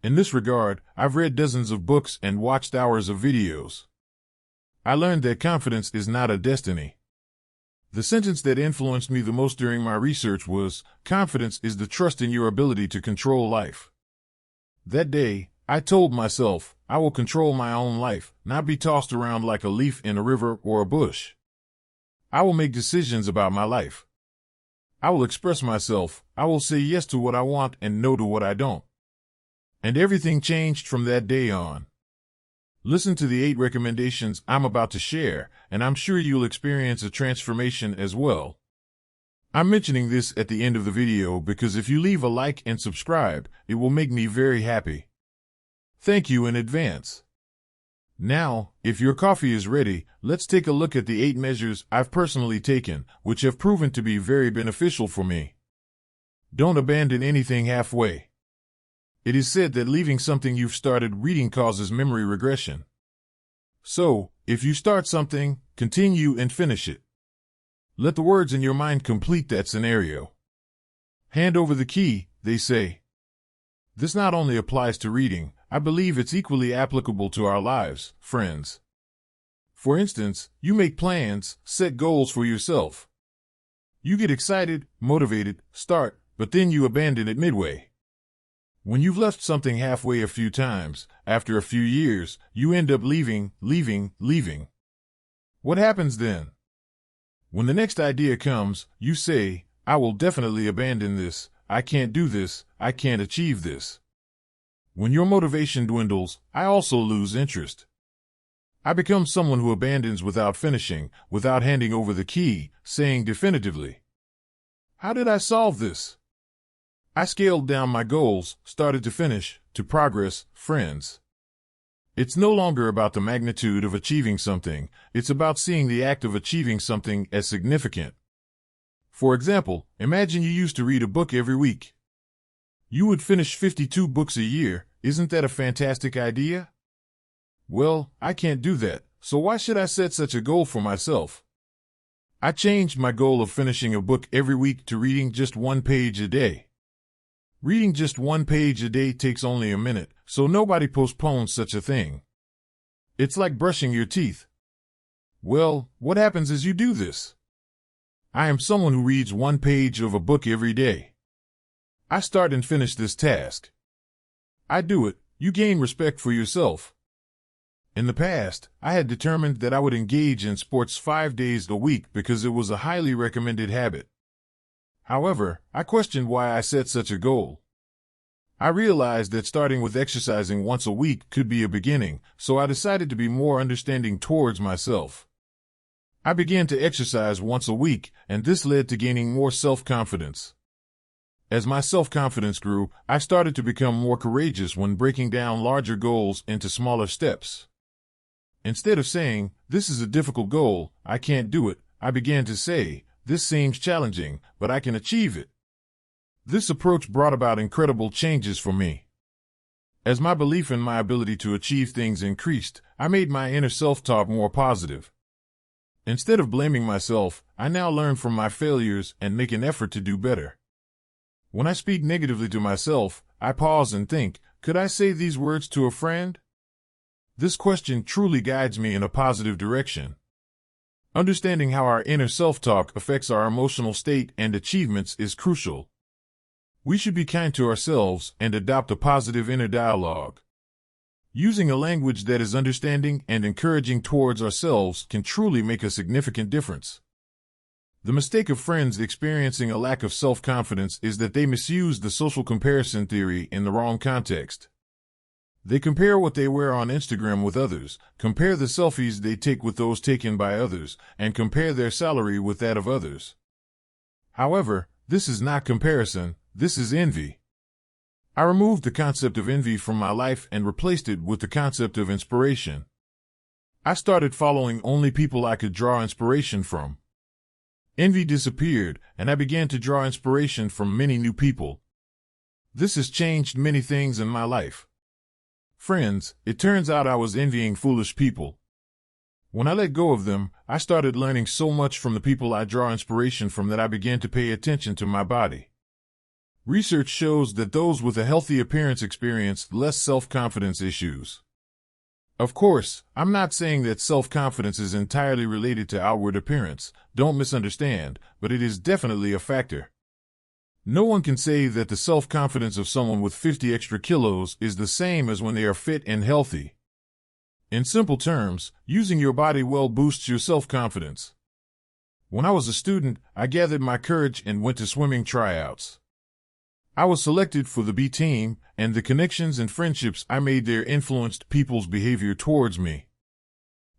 In this regard, I've read dozens of books and watched hours of videos. I learned that confidence is not a destiny. The sentence that influenced me the most during my research was, "Confidence is the trust in your ability to control life." That day, I told myself, I will control my own life, not be tossed around like a leaf in a river or a bush. I will make decisions about my life. I will express myself. I will say yes to what I want and no to what I don't. And everything changed from that day on. Listen to the 8 recommendations I'm about to share, and I'm sure you'll experience a transformation as well. I'm mentioning this at the end of the video because if you leave a like and subscribe, it will make me very happy. Thank you in advance. Now, if your coffee is ready, let's take a look at the 8 measures I've personally taken, which have proven to be very beneficial for me. Don't abandon anything halfway. It is said that leaving something you've started reading causes memory regression. So, if you start something, continue and finish it. Let the words in your mind complete that scenario. Hand over the key, they say. This not only applies to reading, I believe it's equally applicable to our lives, friends. For instance, you make plans, set goals for yourself. You get excited, motivated, start, but then you abandon it midway. When you've left something halfway a few times, after a few years, you end up leaving. What happens then? When the next idea comes, you say, I will definitely abandon this, I can't do this, I can't achieve this. When your motivation dwindles, I also lose interest. I become someone who abandons without finishing, without handing over the key, saying definitively. How did I solve this? I scaled down my goals, started to finish, to progress, friends. It's no longer about the magnitude of achieving something, it's about seeing the act of achieving something as significant. For example, imagine you used to read a book every week. You would finish 52 books a year. Isn't that a fantastic idea? Well, I can't do that, so why should I set such a goal for myself? I changed my goal of finishing a book every week to reading just 1 page a day. Reading just 1 page a day takes only a minute, so nobody postpones such a thing. It's like brushing your teeth. Well, what happens as you do this? I am someone who reads 1 page of a book every day. I start and finish this task. I do it, you gain respect for yourself. In the past, I had determined that I would engage in sports 5 days a week because it was a highly recommended habit. However, I questioned why I set such a goal. I realized that starting with exercising once a week could be a beginning, so I decided to be more understanding towards myself. I began to exercise once a week, and this led to gaining more self-confidence. As my self-confidence grew, I started to become more courageous when breaking down larger goals into smaller steps. Instead of saying, "This is a difficult goal, I can't do it," I began to say, "This seems challenging, but I can achieve it." This approach brought about incredible changes for me. As my belief in my ability to achieve things increased, I made my inner self-talk more positive. Instead of blaming myself, I now learn from my failures and make an effort to do better. When I speak negatively to myself, I pause and think, could I say these words to a friend? This question truly guides me in a positive direction. Understanding how our inner self-talk affects our emotional state and achievements is crucial. We should be kind to ourselves and adopt a positive inner dialogue. Using a language that is understanding and encouraging towards ourselves can truly make a significant difference. The mistake of friends experiencing a lack of self-confidence is that they misuse the social comparison theory in the wrong context. They compare what they wear on Instagram with others, compare the selfies they take with those taken by others, and compare their salary with that of others. However, this is not comparison, this is envy. I removed the concept of envy from my life and replaced it with the concept of inspiration. I started following only people I could draw inspiration from. Envy disappeared, and I began to draw inspiration from many new people. This has changed many things in my life. Friends, it turns out I was envying foolish people. When I let go of them, I started learning so much from the people I draw inspiration from that I began to pay attention to my body. Research shows that those with a healthy appearance experience less self-confidence issues. Of course, I'm not saying that self-confidence is entirely related to outward appearance, don't misunderstand, but it is definitely a factor. No one can say that the self-confidence of someone with 50 extra kilos is the same as when they are fit and healthy. In simple terms, using your body well boosts your self-confidence. When I was a student, I gathered my courage and went to swimming tryouts. I was selected for the B team, and the connections and friendships I made there influenced people's behavior towards me.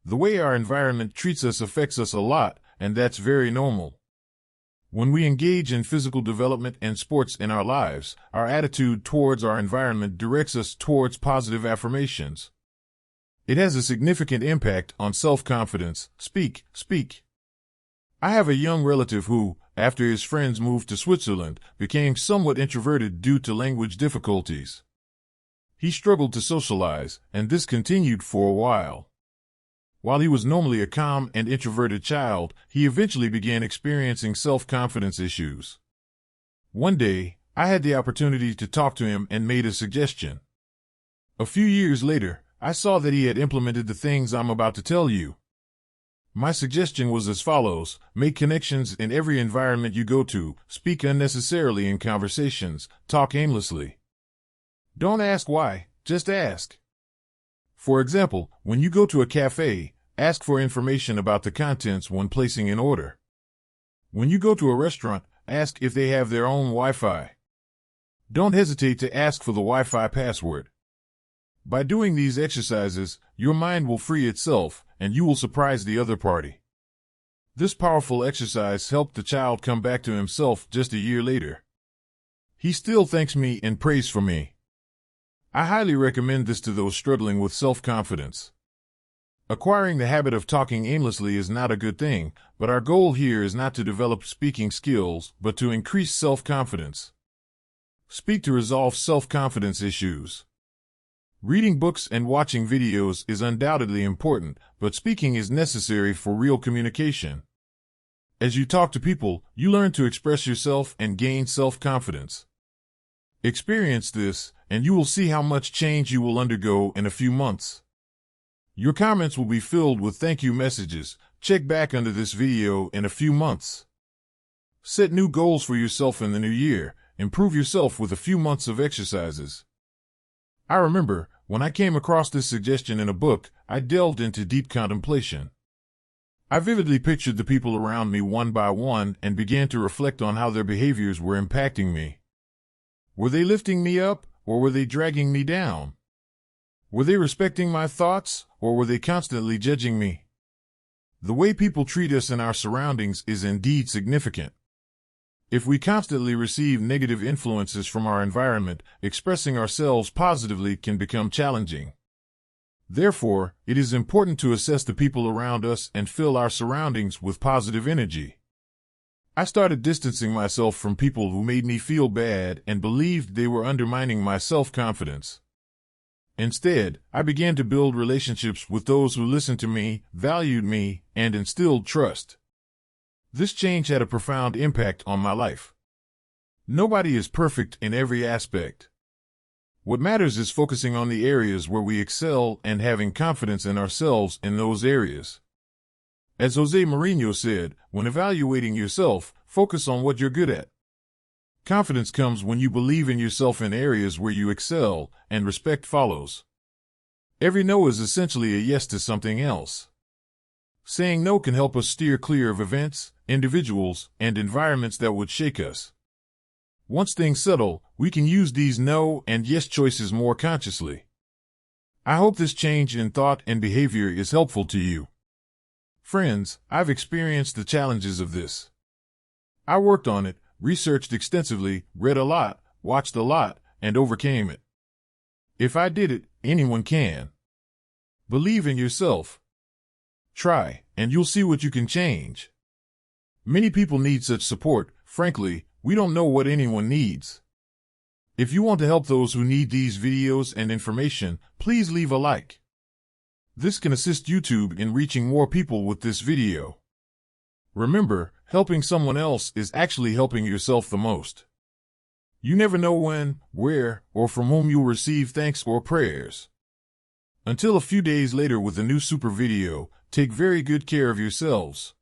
The way our environment treats us affects us a lot, and that's very normal. When we engage in physical development and sports in our lives, our attitude towards our environment directs us towards positive affirmations. It has a significant impact on self-confidence. Speak. I have a young relative who, after his friends moved to Switzerland, became somewhat introverted due to language difficulties. He struggled to socialize, and this continued for a while. While he was normally a calm and introverted child, he eventually began experiencing self-confidence issues. One day, I had the opportunity to talk to him and made a suggestion. A few years later, I saw that he had implemented the things I'm about to tell you. My suggestion was as follows: make connections in every environment you go to, speak unnecessarily in conversations, talk aimlessly. Don't ask why, just ask. For example, when you go to a cafe, ask for information about the contents when placing an order. When you go to a restaurant, ask if they have their own Wi-Fi. Don't hesitate to ask for the Wi-Fi password. By doing these exercises, your mind will free itself, and you will surprise the other party. This powerful exercise helped the child come back to himself just a year later. He still thanks me and prays for me. I highly recommend this to those struggling with self-confidence. Acquiring the habit of talking aimlessly is not a good thing, but our goal here is not to develop speaking skills, but to increase self-confidence. Speak to resolve self-confidence issues. Reading books and watching videos is undoubtedly important, but speaking is necessary for real communication. As you talk to people, you learn to express yourself and gain self-confidence. Experience this, and you will see how much change you will undergo in a few months. Your comments will be filled with thank you messages. Check back under this video in a few months. Set new goals for yourself in the new year. Improve yourself with a few months of exercises. I remember, when I came across this suggestion in a book, I delved into deep contemplation. I vividly pictured the people around me one by one and began to reflect on how their behaviors were impacting me. Were they lifting me up, or were they dragging me down? Were they respecting my thoughts, or were they constantly judging me? The way people treat us in our surroundings is indeed significant. If we constantly receive negative influences from our environment, expressing ourselves positively can become challenging. Therefore, it is important to assess the people around us and fill our surroundings with positive energy. I started distancing myself from people who made me feel bad and believed they were undermining my self-confidence. Instead, I began to build relationships with those who listened to me, valued me, and instilled trust. This change had a profound impact on my life. Nobody is perfect in every aspect. What matters is focusing on the areas where we excel and having confidence in ourselves in those areas. As Jose Mourinho said, when evaluating yourself, focus on what you're good at. Confidence comes when you believe in yourself in areas where you excel, and respect follows. Every no is essentially a yes to something else. Saying no can help us steer clear of events, individuals, and environments that would shake us. Once things settle, we can use these no and yes choices more consciously. I hope this change in thought and behavior is helpful to you. Friends, I've experienced the challenges of this. I worked on it, researched extensively, read a lot, watched a lot, and overcame it. If I did it, anyone can. Believe in yourself. Try, and you'll see what you can change. Many people need such support. Frankly, we don't know what anyone needs. If you want to help those who need these videos and information, please leave a like. This can assist YouTube in reaching more people with this video. Remember, helping someone else is actually helping yourself the most. You never know when, where, or from whom you'll receive thanks or prayers. Until a few days later with a new super video, take very good care of yourselves.